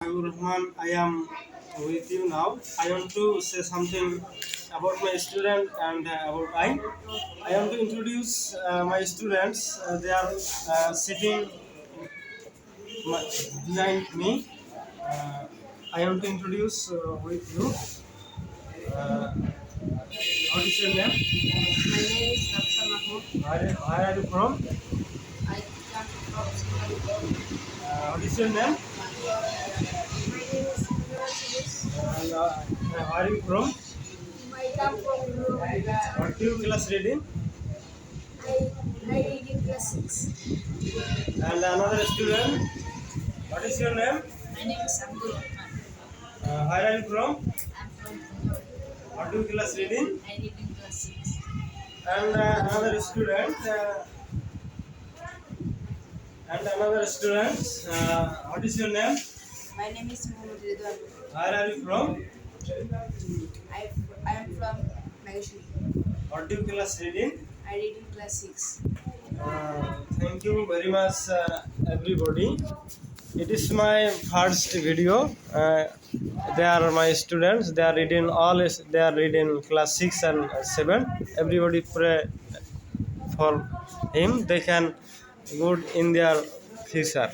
Rahman, I am with you now. I want to say something about my student and about I. I want to introduce my students. They are sitting behind me. Uh, I want to introduce with you. Uh, what is your name? My name is Rafsa Mahmood. Where are you from? I come from Singapore. What is your name? My name is Nicholas. And where are you from? I come from Europe. What do you class reading? I read in class 6. And another student. What is your name? My name is Abdul Rahman. Where are you from? I'm from Europe. What do you class reading? I read in class 6. And another student. What is your name? My name is Muhammad Ridwan. Where are you from? I am from Nagashiri. What do you class reading? I read in class 6. Thank you very much, everybody. It is my first video. They are my students. They are reading They are reading class 6 and 7. Everybody pray for him. They can good in their future.